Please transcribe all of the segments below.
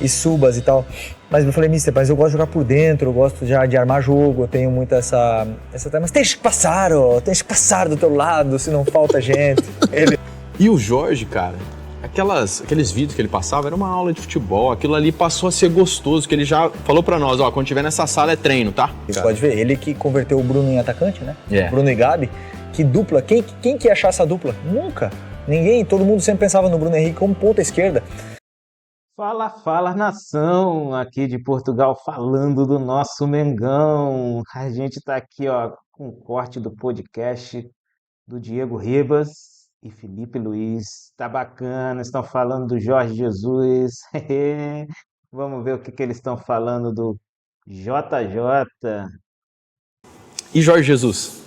e subas e tal. Mas eu falei, mister, mas eu gosto de jogar por dentro, eu gosto já de armar jogo, eu tenho muito essa mas tens que passar, ó, tens que passar do teu lado, se não falta gente. E o Jorge, cara, aqueles vídeos que ele passava, era uma aula de futebol, aquilo ali passou a ser gostoso, que ele já falou pra nós, ó, quando tiver nessa sala é treino, tá? Você pode ver, ele que converteu o Bruno em atacante, né? É. Bruno e Gabi, que dupla, quem que ia achar essa dupla? Nunca, ninguém, todo mundo sempre pensava no Bruno Henrique como ponta esquerda. Fala nação, aqui de Portugal falando do nosso Mengão. A gente tá aqui, ó, com o corte do podcast do Diego Ribas e Felipe Luiz. Tá bacana, estão falando do Jorge Jesus. Vamos ver o que eles estão falando do JJ. E Jorge Jesus?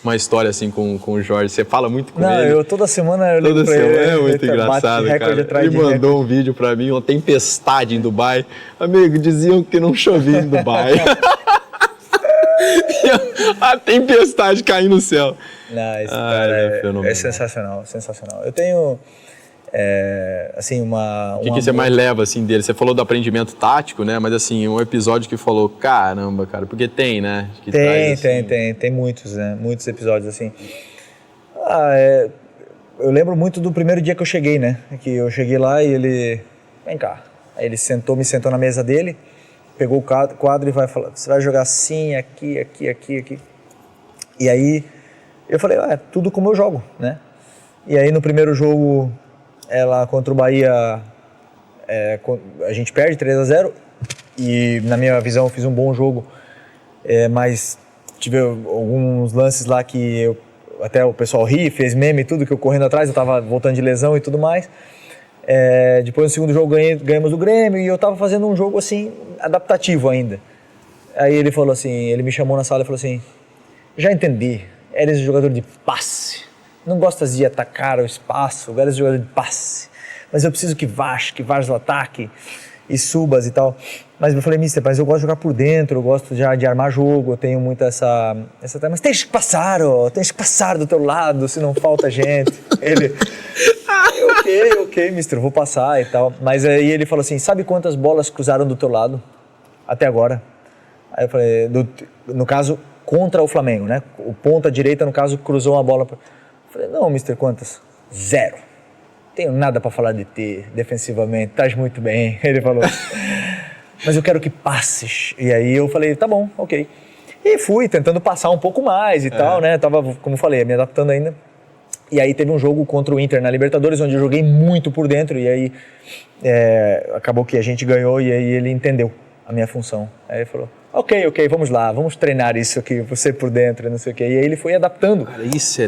Uma história assim com o Jorge, você fala muito com Não, ele? eu toda semana eu ligo Toda pra semana ele, é muito engraçado, cara. Ele mandou um vídeo pra mim, uma tempestade em Dubai. Amigo, diziam que não chovia em Dubai. A tempestade caindo no céu. Não, esse cara fenomenal. é sensacional, sensacional. Eu tenho, assim, O que você mais leva, assim, dele? Você falou do aprendimento tático, né? Mas, assim, um episódio que falou, caramba, cara, porque tem, né? Que tem muitos, né? Muitos episódios, assim. Eu lembro muito do primeiro dia que eu cheguei, né? Que eu cheguei lá e ele, vem cá. Aí ele me sentou na mesa dele, pegou o quadro e vai falar, você vai jogar assim, aqui. E aí eu falei, tudo como eu jogo, né? E aí no primeiro jogo, ela contra o Bahia, a gente perde 3-0 e na minha visão eu fiz um bom jogo, mas tive alguns lances lá que até o pessoal ri, fez meme e tudo, que eu correndo atrás, eu tava voltando de lesão e tudo mais. Depois no segundo jogo ganhamos do Grêmio e eu tava fazendo um jogo assim, adaptativo ainda. Aí ele falou assim, ele me chamou na sala e falou assim, já entendi, eres um jogador de passe, não gostas de atacar o espaço, eres um jogador de passe, mas eu preciso que vás o ataque e subas e tal. Mas eu falei, mister, mas eu gosto de jogar por dentro, eu gosto já de armar jogo, eu tenho muito essa mas tens que passar, ó, tens que passar do teu lado, se não falta gente. Ele, ok, mister, eu vou passar e tal. Mas aí ele falou assim, sabe quantas bolas cruzaram do teu lado até agora? Aí eu falei, no caso, contra o Flamengo, né? O ponta direita, no caso, cruzou uma bola. Eu falei, não, mister, quantas? 0. Tenho nada para falar de ti defensivamente, estás muito bem. Ele falou, mas eu quero que passes. E aí eu falei, tá bom, ok. E fui tentando passar um pouco mais e tal, né? Tava, como eu falei, me adaptando ainda. E aí teve um jogo contra o Inter na Libertadores, onde eu joguei muito por dentro. E aí acabou que a gente ganhou e aí ele entendeu a minha função. Aí ele falou, ok, vamos lá, vamos treinar isso aqui, você por dentro, não sei o quê. E aí ele foi adaptando. Cara, isso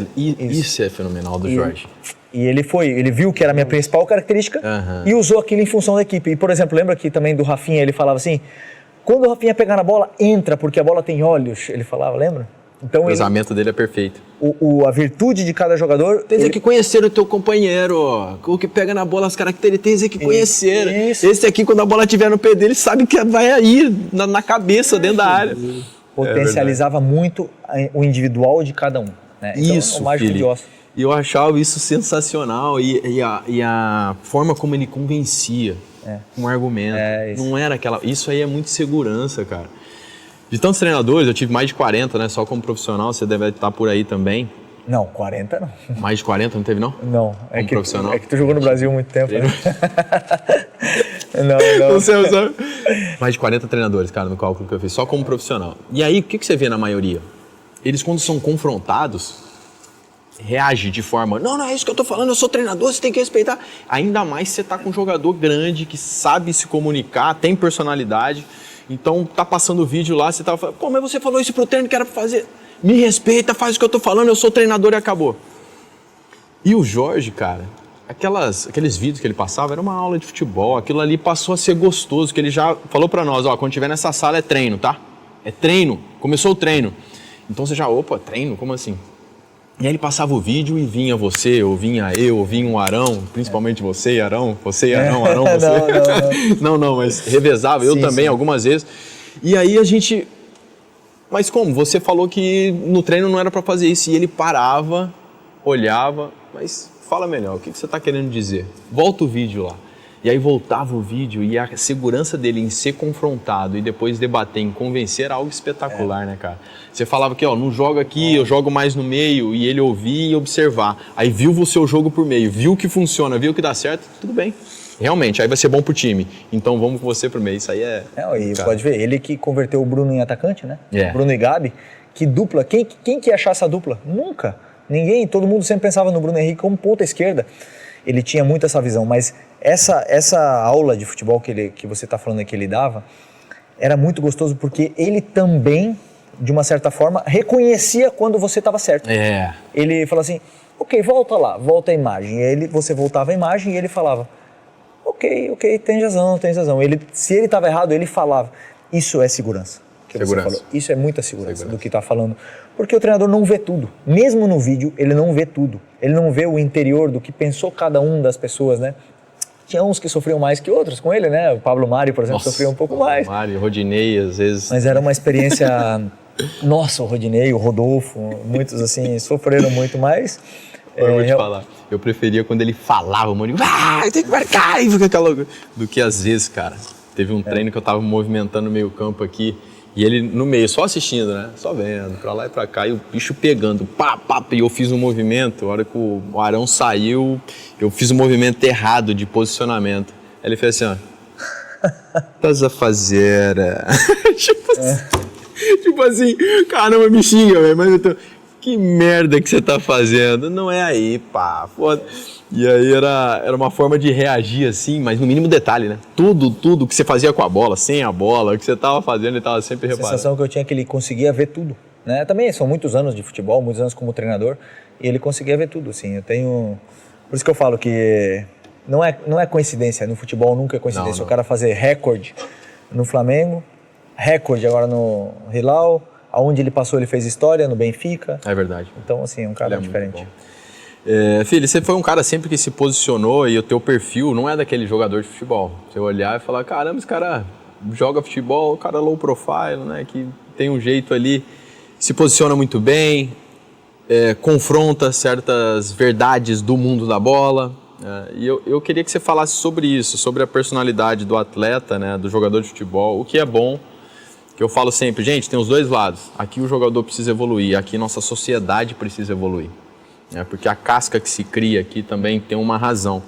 é fenomenal do Jorge. E ele viu que era a minha principal característica e usou aquilo em função da equipe. E, por exemplo, lembra que também do Rafinha, ele falava assim, quando o Rafinha pegar na bola, entra, porque a bola tem olhos, ele falava, lembra? Então, o cruzamento dele é perfeito. A virtude de cada jogador... Tem que conhecer o teu companheiro, ó. O que pega na bola, as características, tem que conhecer. Isso. Esse aqui, quando a bola estiver no pé dele, sabe que vai aí, na cabeça, dentro da área. Potencializava muito o individual de cada um. Né? Então, isso, o mágico de Osso. E eu achava isso sensacional. E a forma como ele convencia um argumento. Não era aquela... Isso aí é muito segurança, cara. De tantos treinadores, eu tive mais de 40, né? Só como profissional, você deve estar por aí também. Não, 40 não. Mais de 40 não teve, não? Não. Como profissional? É que tu jogou no Brasil há muito tempo, né? Não. Você sabe. Mais de 40 treinadores, cara, no cálculo que eu fiz, só como profissional. E aí, o que você vê na maioria? Eles, quando são confrontados, reagem de forma, não é isso que eu tô falando, eu sou treinador, você tem que respeitar. Ainda mais se você tá com um jogador grande, que sabe se comunicar, tem personalidade. Então, tá passando o vídeo lá, você tava falando, pô, mas você falou isso pro treino que era pra fazer. Me respeita, faz o que eu tô falando, eu sou treinador e acabou. E o Jorge, cara, aqueles vídeos que ele passava, era uma aula de futebol, aquilo ali passou a ser gostoso, que ele já falou pra nós, ó, quando tiver nessa sala é treino, tá? É treino, começou o treino. Então você já, opa, treino, como assim? E aí ele passava o vídeo e vinha você, ou vinha eu, ou vinha um Arão, principalmente você e Arão, você e Arão, Arão, você. Não, mas revezava, eu também, algumas vezes. E aí a gente... Mas como? Você falou que no treino não era pra fazer isso. E ele parava, olhava, mas fala melhor, o que você tá querendo dizer? Volta o vídeo lá. E aí voltava o vídeo e a segurança dele em ser confrontado e depois debater, em convencer, era algo espetacular, né, cara? Você falava que, ó, não joga aqui, eu jogo mais no meio, e ele ouvir e observar. Aí viu o seu jogo por meio, viu que funciona, viu que dá certo, tudo bem. Realmente, aí vai ser bom pro time. Então vamos com você pro meio, isso aí é... E pode ver, ele que converteu o Bruno em atacante, né? É. Bruno e Gabi, que dupla, quem que ia achar essa dupla? Nunca. Ninguém, todo mundo sempre pensava no Bruno Henrique como ponta esquerda. Ele tinha muito essa visão, mas essa aula de futebol que você está falando que ele dava, era muito gostoso porque ele também, de uma certa forma, reconhecia quando você estava certo. É. Ele falou assim, ok, volta lá, volta a imagem. E aí você voltava a imagem e ele falava, ok, tem razão. Se ele estava errado, ele falava. Isso é segurança. Segurança. Você falou. Isso é muita segurança do que está falando. Porque o treinador não vê tudo. Mesmo no vídeo, ele não vê tudo. Ele não vê o interior do que pensou cada um das pessoas, né? Tinha uns que sofriam mais que outros com ele, né? O Pablo Mari, por exemplo, sofria um pouco mais. Mari, Rodinei, às vezes... Mas era uma experiência... Nossa, o Rodinei, o Rodolfo, muitos assim, sofreram muito mais. Eu vou te falar. Eu preferia quando ele falava, o Mourinho, tem que marcar, e fica aquela... do que às vezes, cara. Teve um treino que eu tava movimentando o meio campo aqui, e ele no meio, só assistindo, né? Só vendo, pra lá e pra cá, e o bicho pegando, e eu fiz um movimento, a hora que o Arão saiu, eu fiz um movimento errado de posicionamento. Aí ele fez assim, ó, estás a fazer... tipo assim, caramba, me xinga, velho, mas eu tô... Que merda que você tá fazendo? Não é aí, pá, foda. E aí era uma forma de reagir assim, mas no mínimo detalhe, né? Tudo que você fazia com a bola, sem a bola, o que você tava fazendo, ele tava sempre reparando. A sensação que eu tinha é que ele conseguia ver tudo, né? Também são muitos anos de futebol, muitos anos como treinador, e ele conseguia ver tudo, assim. Eu tenho... Por isso que eu falo que não é coincidência, no futebol nunca é coincidência. Não. O cara fazer recorde no Flamengo, recorde agora no Hilal, aonde ele passou ele fez história, no Benfica. É verdade. Então, assim, é um cara diferente. Filho, você foi um cara sempre que se posicionou e o teu perfil não é daquele jogador de futebol. Você olhar e falar, caramba, esse cara joga futebol, o cara low profile, né, que tem um jeito ali, se posiciona muito bem, confronta certas verdades do mundo da bola. E eu queria que você falasse sobre isso, sobre a personalidade do atleta, né, do jogador de futebol, o que é bom, que eu falo sempre, gente, tem os dois lados. Aqui o jogador precisa evoluir, aqui nossa sociedade precisa evoluir. Porque a casca que se cria aqui também tem uma razão.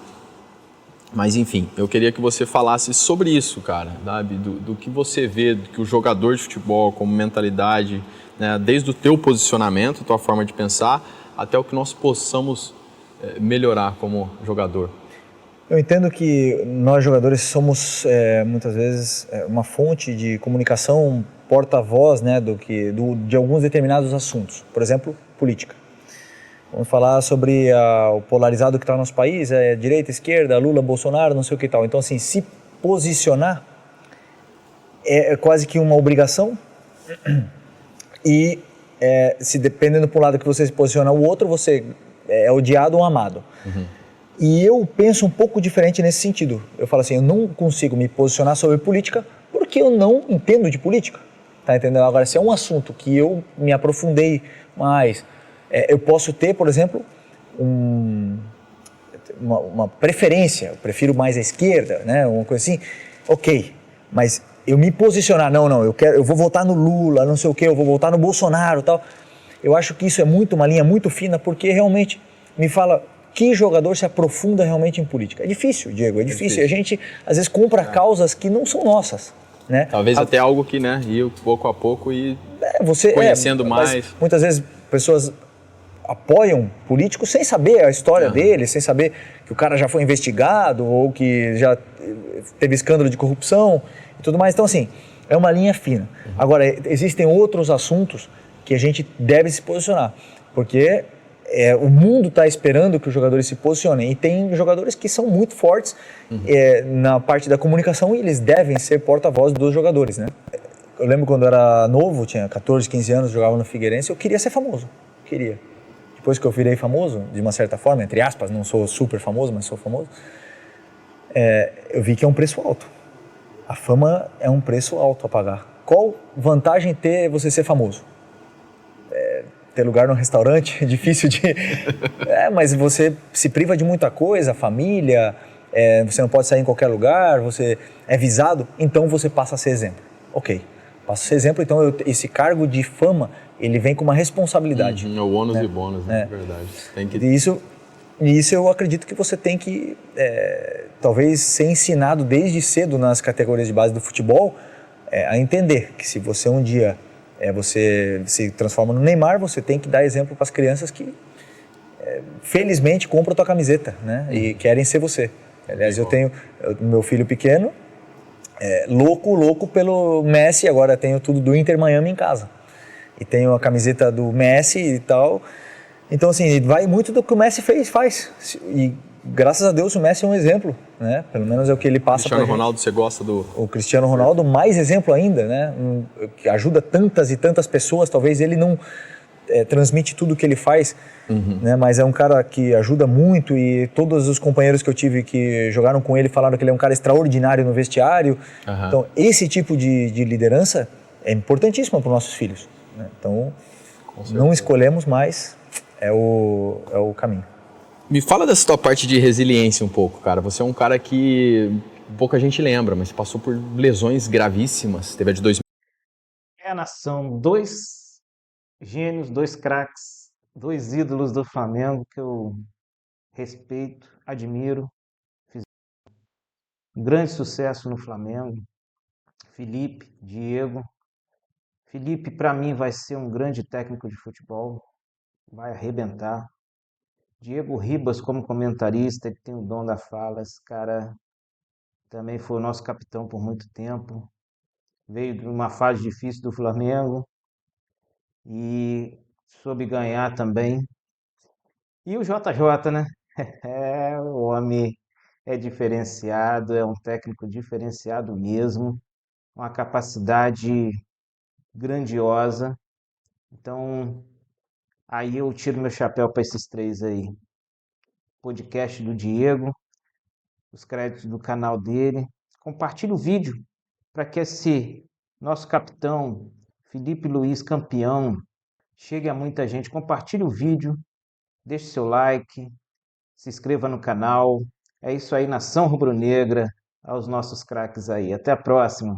Mas enfim, eu queria que você falasse sobre isso, cara, sabe? Do que você vê, do que o jogador de futebol como mentalidade, né? Desde o teu posicionamento, tua forma de pensar, até o que nós possamos melhorar como jogador. Eu entendo que nós jogadores somos muitas vezes uma fonte de comunicação, porta-voz, né, de alguns determinados assuntos. Por exemplo, política. Vamos falar sobre o polarizado que está no nosso país, direita, esquerda, Lula, Bolsonaro, não sei o que tal. Então, assim, se posicionar é quase que uma obrigação e se dependendo para um lado que você se posiciona, o outro você é odiado ou amado. Uhum. E eu penso um pouco diferente nesse sentido. Eu falo assim, eu não consigo me posicionar sobre política porque eu não entendo de política. Tá entendendo? Agora, se é um assunto que eu me aprofundei mais... eu posso ter, por exemplo, uma preferência, eu prefiro mais a esquerda, né, uma coisa assim, ok, mas eu me posicionar, eu vou votar no Lula, não sei o que, eu vou votar no Bolsonaro e tal, eu acho que isso é uma linha muito fina, porque realmente me fala que jogador se aprofunda realmente em política. É difícil, Diego, é difícil. A gente, às vezes, compra causas que não são nossas. Né? Talvez até algo que, né, ia pouco a pouco e conhecendo mais. Muitas vezes, pessoas apoiam políticos sem saber a história dele, sem saber que o cara já foi investigado ou que já teve escândalo de corrupção e tudo mais. Então, assim, é uma linha fina. Agora, existem outros assuntos que a gente deve se posicionar, porque o mundo está esperando que os jogadores se posicionem e tem jogadores que são muito fortes na parte da comunicação e eles devem ser porta-voz dos jogadores, né? Eu lembro quando eu era novo, tinha 14, 15 anos, jogava no Figueirense, eu queria ser famoso, queria. Depois que eu virei famoso, de uma certa forma, entre aspas, não sou super famoso, mas sou famoso, eu vi que é um preço alto. A fama é um preço alto a pagar. Qual vantagem ter você ser famoso? Ter lugar no restaurante é difícil de... mas você se priva de muita coisa, família, você não pode sair em qualquer lugar, você é visado, então você passa a ser exemplo. Ok, passa a ser exemplo, então esse cargo de fama, ele vem com uma responsabilidade. O ônus e bônus, né? Verdade. Tem que... Isso eu acredito que você tem que, talvez, ser ensinado desde cedo nas categorias de base do futebol, a entender que se você um dia você se transforma no Neymar, você tem que dar exemplo para as crianças que, felizmente, compram a tua camiseta, né? E querem ser você. Aliás, eu tenho meu filho pequeno, louco pelo Messi, agora tenho tudo do Inter Miami em casa. E tenho a camiseta do Messi e tal. Então, assim, vai muito do que o Messi faz. E, graças a Deus, o Messi é um exemplo, né? Pelo menos é o que ele passa para Cristiano Ronaldo, você gosta do... O Cristiano Ronaldo, mais exemplo ainda, né? Que ajuda tantas e tantas pessoas. Talvez ele não transmite tudo o que ele faz, né? Mas é um cara que ajuda muito e todos os companheiros que eu tive que jogaram com ele falaram que ele é um cara extraordinário no vestiário. Então, esse tipo de liderança é importantíssimo para os nossos filhos, né? Então, não escolhemos, mas é o caminho. Me fala dessa tua parte de resiliência um pouco, cara. Você é um cara que pouca gente lembra, mas passou por lesões gravíssimas. Teve a de 2000. Nação, 2 gênios, 2 craques, 2 ídolos do Flamengo que eu respeito, admiro. Fiz um grande sucesso no Flamengo. Felipe, Diego. Felipe, para mim, vai ser um grande técnico de futebol. Vai arrebentar. Diego Ribas, como comentarista, ele tem o dom da fala. Esse cara também foi o nosso capitão por muito tempo. Veio de uma fase difícil do Flamengo e soube ganhar também. E o JJ, né? O homem é diferenciado, é um técnico diferenciado mesmo, uma capacidade grandiosa. Então, aí eu tiro meu chapéu para esses 3 aí. Podcast do Diego, os créditos do canal dele. Compartilhe o vídeo para que esse nosso capitão, Felipe Luiz, campeão, chegue a muita gente. Compartilhe o vídeo, deixe seu like, se inscreva no canal. É isso aí, nação rubro-negra, aos nossos craques aí. Até a próxima.